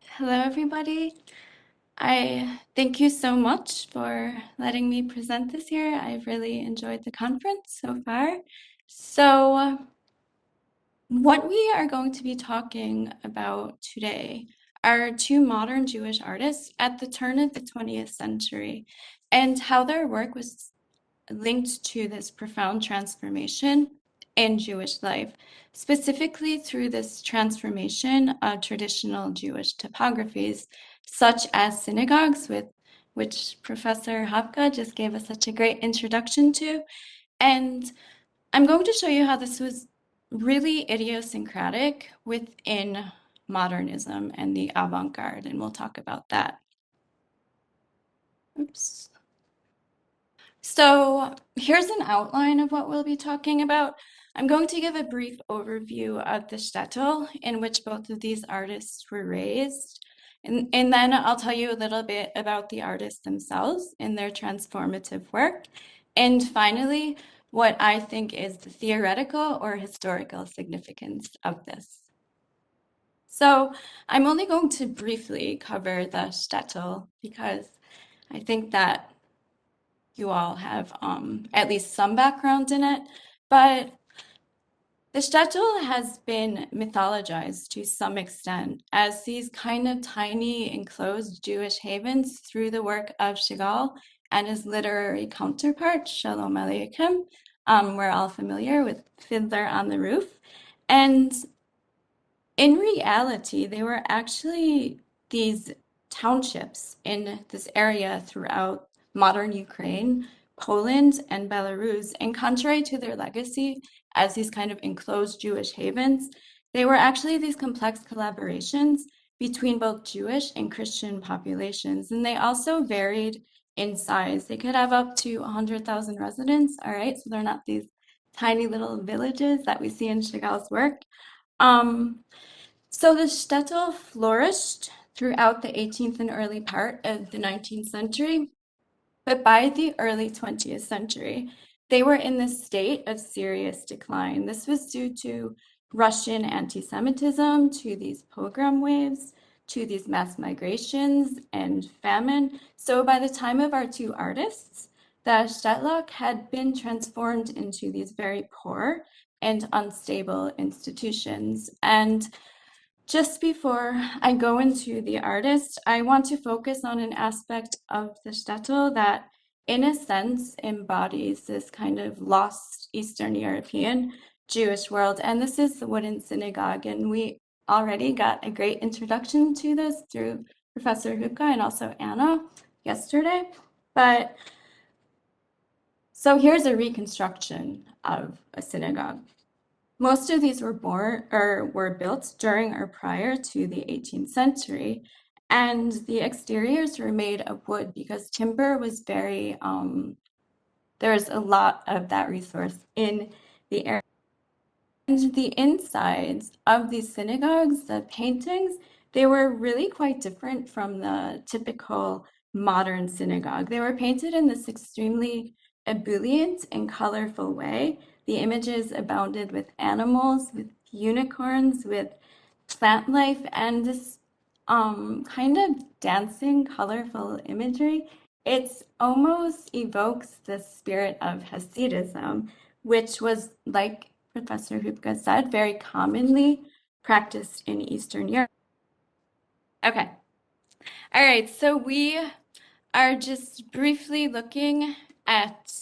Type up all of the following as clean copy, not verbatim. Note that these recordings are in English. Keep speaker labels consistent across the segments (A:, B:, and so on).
A: Hello, everybody. I thank you so much for letting me present this here. I've really enjoyed the conference so far. So, what we are going to be talking about today are two modern Jewish artists at the turn of the 20th century and how their work was linked to this profound transformation in Jewish life, specifically through this transformation of traditional Jewish topographies, such as synagogues, with which Professor Hopka just gave us such a great introduction to. And I'm going to show you how this was really idiosyncratic within modernism and the avant-garde, and we'll talk about that. Oops. So here's an outline of what we'll be talking about. I'm going to give a brief overview of the shtetl in which both of these artists were raised. And then I'll tell you a little bit about the artists themselves and their transformative work. And finally, what I think is the theoretical or historical significance of this. So I'm only going to briefly cover the shtetl because I think that you all have at least some background in it, but the shtetl has been mythologized to some extent as these kind of tiny enclosed Jewish havens through the work of Chagall and his literary counterpart, Shalom Aleichem. We're all familiar with Fiddler on the Roof. And in reality, they were actually these townships in this area throughout modern Ukraine, Poland, and Belarus. And contrary to their legacy as these kind of enclosed Jewish havens, they were actually these complex collaborations between both Jewish and Christian populations. And they also varied in size. They could have up to 100,000 residents, all right? So they're not these tiny little villages that we see in Chagall's work. Um, so the shtetl flourished throughout the 18th and early part of the 19th century, but by the early 20th century, they were in this state of serious decline. This was due to Russian anti-Semitism, to these pogrom waves, to these mass migrations and famine. So by the time of our two artists, the shtetl had been transformed into these very poor and unstable institutions. And just before I go into the artist, I want to focus on an aspect of the shtetl that, in a sense, embodies this kind of lost Eastern European Jewish world. And this is the wooden synagogue. And we already got a great introduction to this through Professor Hupka and also Anna yesterday. But so here's a reconstruction of a synagogue. Most of these were built during or prior to the 18th century, and the exteriors were made of wood because timber was very there's a lot of that resource in the area. And the insides of these synagogues, the paintings, they were really quite different from the typical modern synagogue. They were painted in this extremely ebullient and colorful way. The images abounded with animals, with unicorns, with plant life, and this kind of dancing, colorful imagery. It almost evokes the spirit of Hasidism, which was, like Professor Hupka said, very commonly practiced in Eastern Europe. Okay. All right. So we are just briefly looking at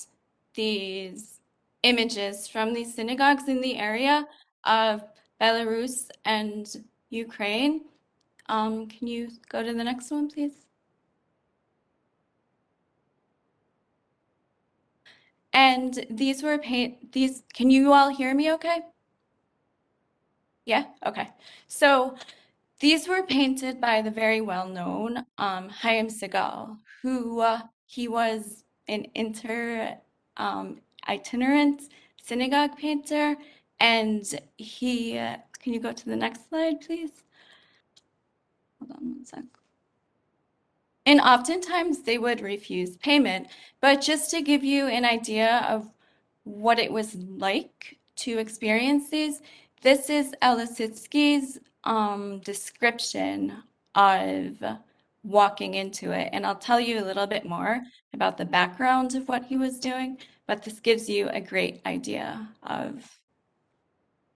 A: these images from these synagogues in the area of Belarus and Ukraine. Can you go to the next one, please? And these were can you all hear me okay? Yeah? Okay. So these were painted by the very well-known Chaim Segal, who he was an itinerant synagogue painter, and he, can you go to the next slide, please? Hold on one sec. And oftentimes they would refuse payment, but just to give you an idea of what it was like to experience these, this is Elisitsky's description of walking into it. And I'll tell you a little bit more about the background of what he was doing, but this gives you a great idea of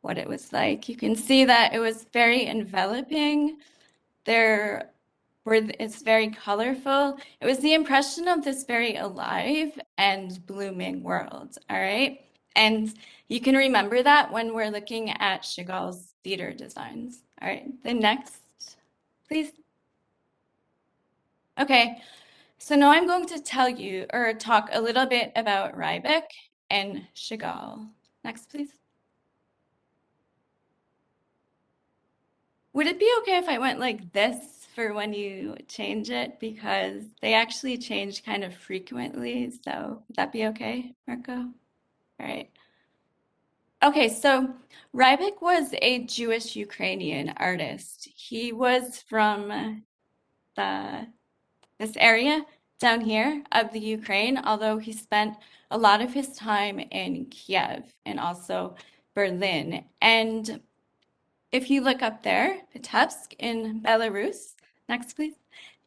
A: what it was like. You can see that it was very enveloping. There it's very colorful. It was the impression of this very alive and blooming world, all right? And you can remember that when we're looking at Chagall's theater designs. All right, the next, please. Okay, so now I'm going to tell you or talk a little bit about Ryback and Chagall. Next, please. Would it be okay if I went like this for when you change it? Because they actually change kind of frequently. So would that be okay, Marco? All right. Okay, so Ryback was a Jewish Ukrainian artist. He was from the this area down here of the Ukraine, although he spent a lot of his time in Kiev and also Berlin. And if you look up there, Vitebsk in Belarus, next please,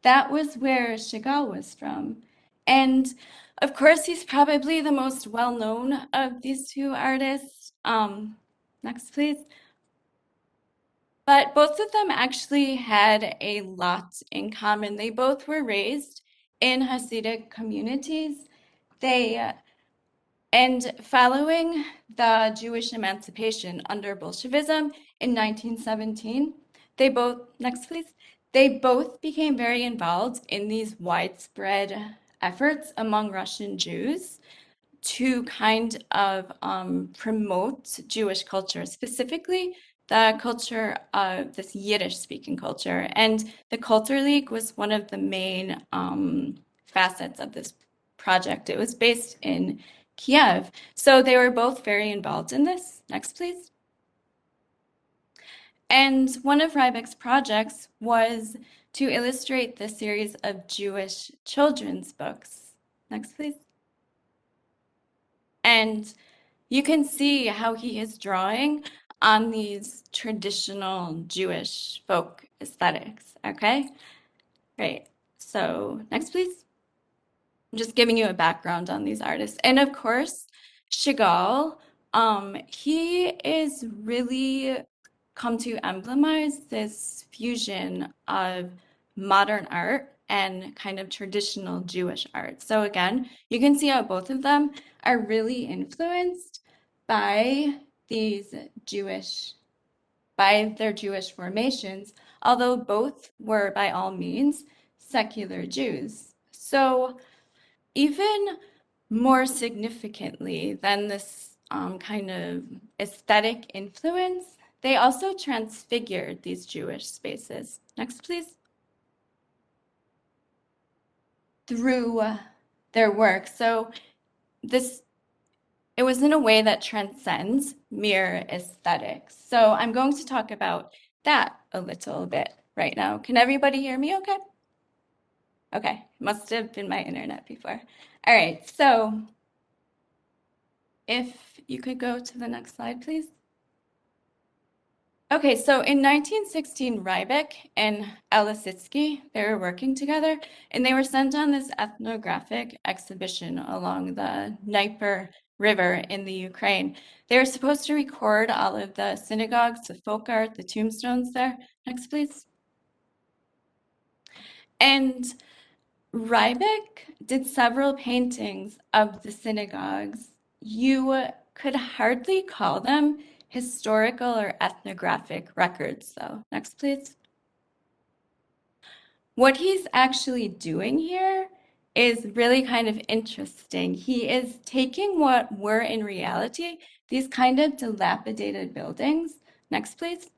A: that was where Chagall was from. And of course, he's probably the most well-known of these two artists. Next please. But both of them actually had a lot in common. They both were raised in Hasidic communities. They and following the Jewish emancipation under Bolshevism in 1917, they both, next please, they both became very involved in these widespread efforts among Russian Jews to kind of promote Jewish culture, specifically the culture of this Yiddish-speaking culture. And the Culture League was one of the main facets of this project. It was based in Kiev. So they were both very involved in this. Next, please. And one of Ryback's projects was to illustrate the series of Jewish children's books. Next, please. And you can see how he is drawing on these traditional Jewish folk aesthetics, okay? Right. So next, please. I'm just giving you a background on these artists. And of course, Chagall, he is really come to emblemize this fusion of modern art and kind of traditional Jewish art. So again, you can see how both of them are really influenced by these by their Jewish formations, although both were by all means secular Jews. So even more significantly than this kind of aesthetic influence, they also transfigured these Jewish spaces. Next, please. Through their work. So it was in a way that transcends mere aesthetics. So I'm going to talk about that a little bit right now. Can everybody hear me okay? Okay, must have been my internet before. All right, so if you could go to the next slide, please. Okay, so in 1916, Ryback and Elisitsky, they were working together, and they were sent on this ethnographic exhibition along the Dnieper River in the Ukraine. They were supposed to record all of the synagogues, the folk art, the tombstones there. Next, please. And Ryback did several paintings of the synagogues. You could hardly call them historical or ethnographic records, though. Next, please. What he's actually doing here is really kind of interesting. He is taking what were in reality these kind of dilapidated buildings. Next, please.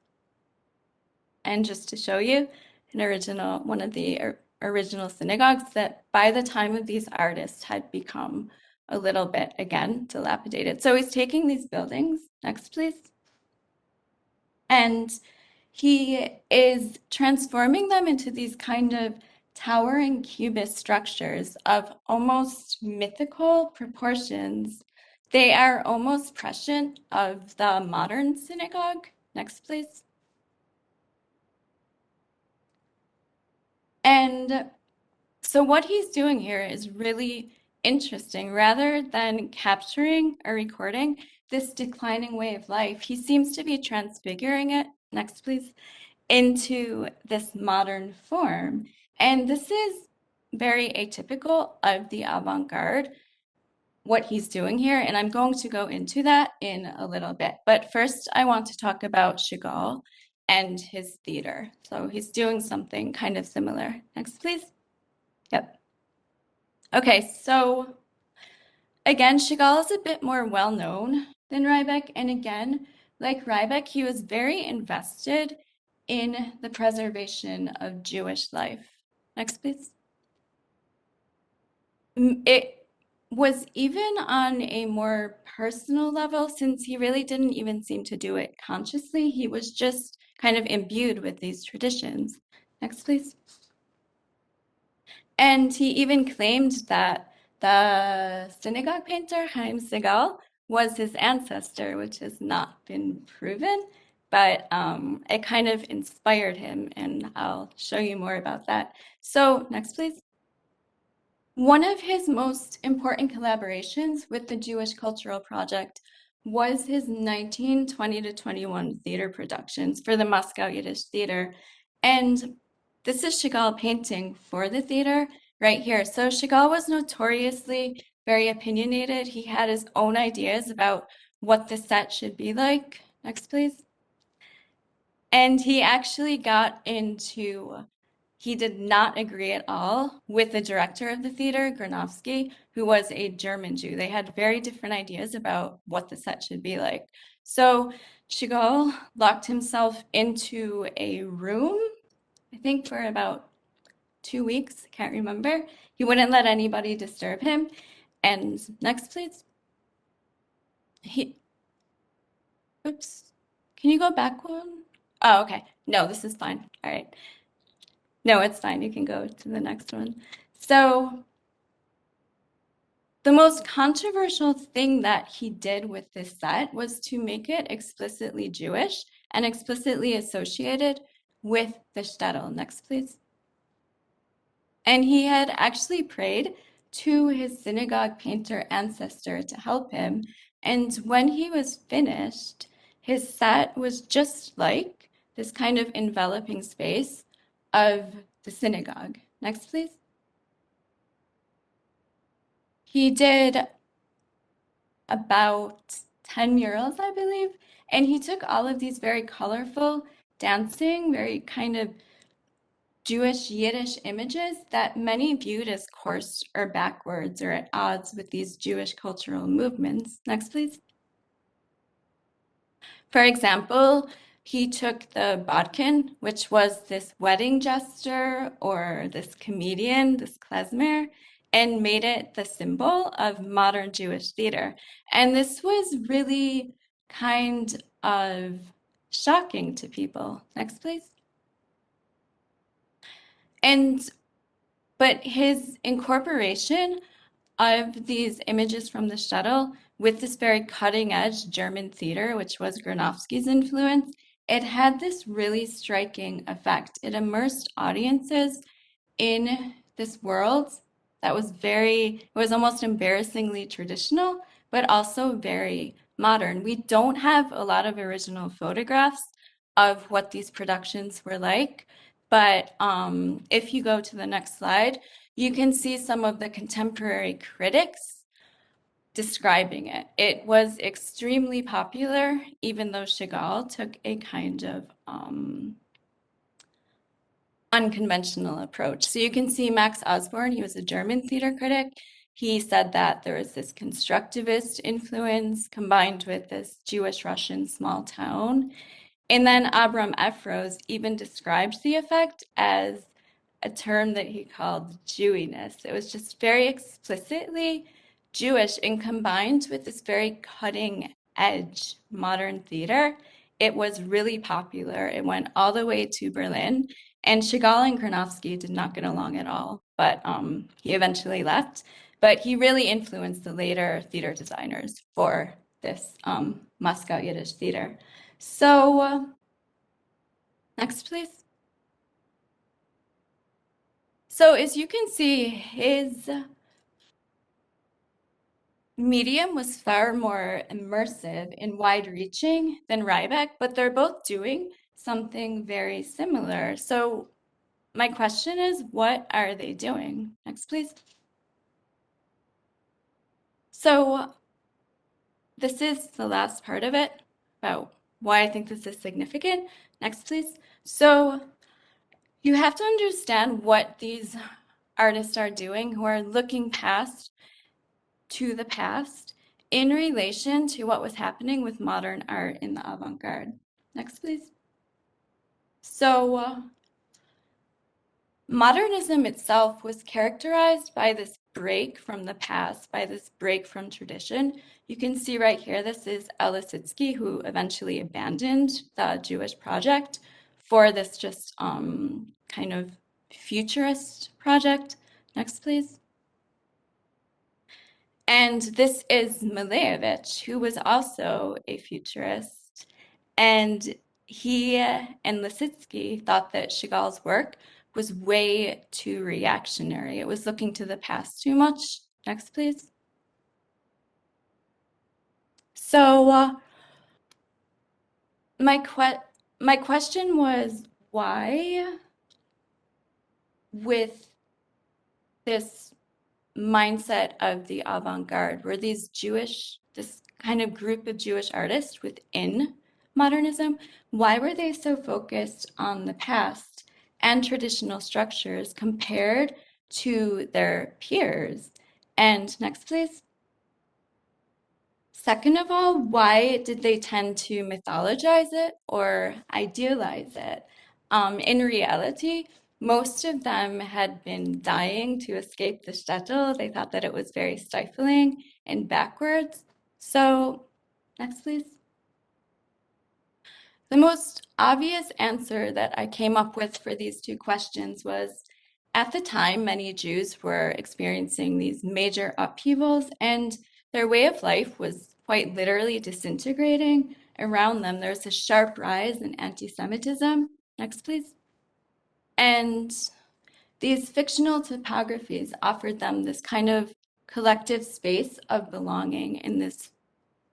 A: And just to show you one of the original synagogues that by the time of these artists had become a little bit, again, dilapidated. So he's taking these buildings, next please, and he is transforming them into these kind of towering cubist structures of almost mythical proportions. They are almost prescient of the modern synagogue. Next, please. And so what he's doing here is really interesting. Rather than capturing or recording this declining way of life, he seems to be transfiguring it, next please, into this modern form. And this is very atypical of the avant-garde, what he's doing here, and I'm going to go into that in a little bit. But first, I want to talk about Chagall and his theater. So he's doing something kind of similar. Next, please. Yep. Okay, so again, Chagall is a bit more well-known than Ryback, and again, like Ryback, he was very invested in the preservation of Jewish life. Next, please. It was even on a more personal level, since he really didn't even seem to do it consciously. He was just kind of imbued with these traditions. Next, please. And he even claimed that the synagogue painter, Chaim Segal, was his ancestor, which has not been proven, but it kind of inspired him, and I'll show you more about that. So next, please. One of his most important collaborations with the Jewish Cultural Project was his 1920 to 21 theater productions for the Moscow Yiddish Theater. And this is Chagall painting for the theater right here. So Chagall was notoriously very opinionated. He had his own ideas about what the set should be like. Next, please. And he actually got into he did not agree at all with the director of the theater, Granovsky, who was a German Jew. They had very different ideas about what the set should be like. So Chagall locked himself into a room, I think for about 2 weeks, can't remember. He wouldn't let anybody disturb him. And next, please. Oops. Can you go back one? Oh, okay. No, this is fine. All right. No, it's fine. You can go to the next one. So the most controversial thing that he did with this set was to make it explicitly Jewish and explicitly associated with the shtetl. Next, please. And he had actually prayed to his synagogue painter ancestor to help him. And when he was finished, his set was just like this kind of enveloping space of the synagogue. Next, please. He did about 10 murals, I believe, and he took all of these very colorful, dancing, very kind of Jewish Yiddish images that many viewed as coarse or backwards or at odds with these Jewish cultural movements. Next, please. For example, he took the bodkin, which was this wedding jester or this comedian, this klezmer, and made it the symbol of modern Jewish theater. And this was really kind of shocking to people. Next, please. But his incorporation of these images from the shuttle with this very cutting edge German theater, which was Granovsky's influence, it had this really striking effect. It immersed audiences in this world that was it was almost embarrassingly traditional, but also very modern. We don't have a lot of original photographs of what these productions were like, but if you go to the next slide, you can see some of the contemporary critics describing it. It was extremely popular, even though Chagall took a kind of unconventional approach. So you can see Max Osborne, he was a German theater critic. He said that there was this constructivist influence combined with this Jewish Russian small town. And then Abram Efros even described the effect as a term that he called Jewiness. It was just very explicitly Jewish and combined with this very cutting edge modern theater. It was really popular. It went all the way to Berlin. And Chagall and Granovsky did not get along at all, but he eventually left. But he really influenced the later theater designers for this Moscow Yiddish theater. So next, please. So as you can see, his medium was far more immersive and wide-reaching than Ryback, but they're both doing something very similar. So my question is, what are they doing? Next, please. So this is the last part of it about why I think this is significant. Next, please. So you have to understand what these artists are doing who are looking past to the past in relation to what was happening with modern art in the avant-garde. Next, please. So modernism itself was characterized by this break from the past, by this break from tradition. You can see right here, this is Lisitsky, who eventually abandoned the Jewish project for this just kind of futurist project. Next, please. And this is Malevich, who was also a futurist. And he and Lisitsky thought that Chagall's work was way too reactionary. It was looking to the past too much. Next, please. So my question was, why, with this mindset of the avant-garde, were these this kind of group of Jewish artists within modernism, why were they so focused on the past and traditional structures compared to their peers? And next, please. Second of all, why did they tend to mythologize it or idealize it? In reality, most of them had been dying to escape the shtetl. They thought that it was very stifling and backwards. So, next, please. The most obvious answer that I came up with for these two questions was, at the time, many Jews were experiencing these major upheavals, and their way of life was quite literally disintegrating around them. There was a sharp rise in anti-Semitism. Next, please. And these fictional topographies offered them this kind of collective space of belonging in this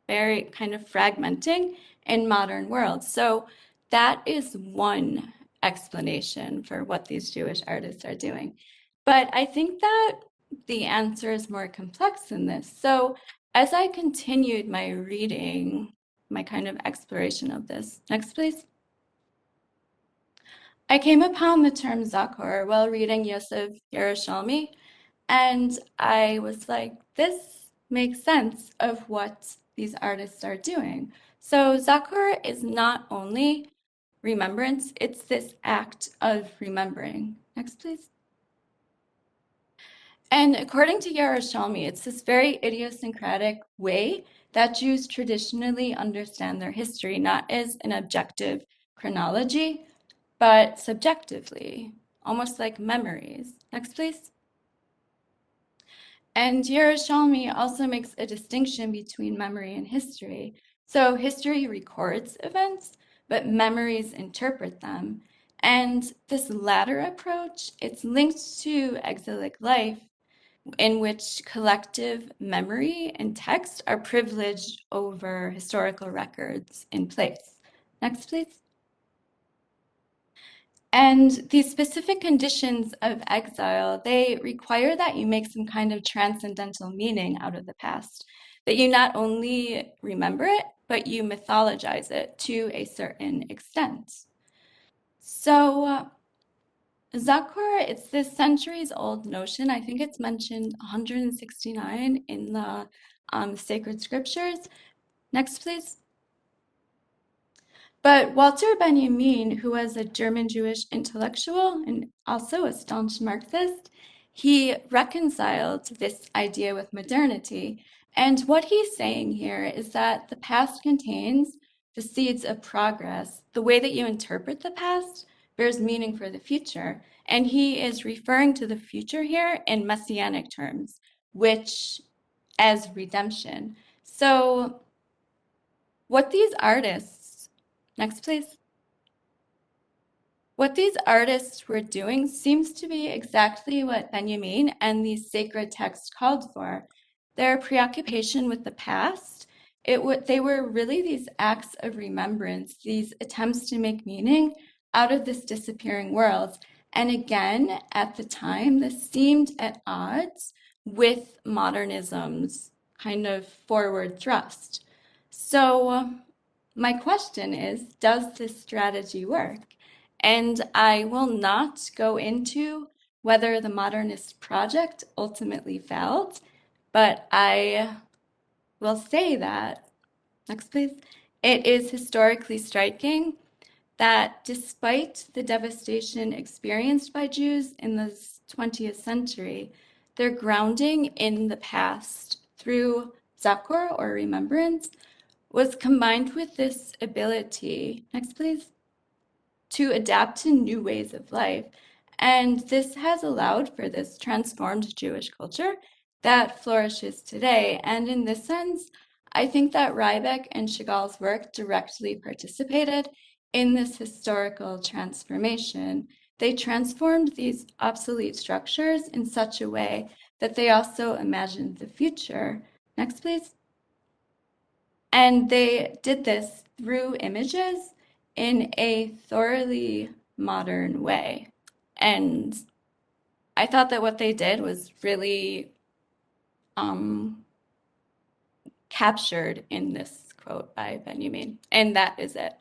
A: very kind of fragmenting in modern world. So that is one explanation for what these Jewish artists are doing. But I think that the answer is more complex than this. So as I continued my reading, my kind of exploration of this, next please. I came upon the term Zachor while reading Yosef Yerushalmi, and I was like, this makes sense of what these artists are doing. So Zachor is not only remembrance, it's this act of remembering. Next, please. And according to Yerushalmi, it's this very idiosyncratic way that Jews traditionally understand their history, not as an objective chronology, but subjectively, almost like memories. Next, please. And Yerushalmi also makes a distinction between memory and history. So history records events, but memories interpret them. And this latter approach, it's linked to exilic life, in which collective memory and text are privileged over historical records in place. Next, please. And these specific conditions of exile, they require that you make some kind of transcendental meaning out of the past, that you not only remember it, but you mythologize it to a certain extent. So Zachor, it's this centuries old notion. I think it's mentioned 169 in the sacred scriptures. Next, please. But Walter Benjamin, who was a German Jewish intellectual and also a staunch Marxist, he reconciled this idea with modernity. And what he's saying here is that the past contains the seeds of progress. The way that you interpret the past bears meaning for the future. And he is referring to the future here in messianic terms, which as redemption. So what these artists, next please. What these artists were doing seems to be exactly what Benjamin and these sacred texts called for. Their preoccupation with the past, they were really these acts of remembrance, these attempts to make meaning out of this disappearing world. And again, at the time, this seemed at odds with modernism's kind of forward thrust. So my question is, does this strategy work? And I will not go into whether the modernist project ultimately failed, but I will say that, next please, it is historically striking that despite the devastation experienced by Jews in the 20th century, their grounding in the past through Zakor or remembrance was combined with this ability, next please, to adapt to new ways of life. And this has allowed for this transformed Jewish culture that flourishes today. And in this sense, I think that Ryback and Chagall's work directly participated in this historical transformation. They transformed these obsolete structures in such a way that they also imagined the future. Next, please. And they did this through images in a thoroughly modern way. And I thought that what they did was really captured in this quote by Benjamin. And that is it.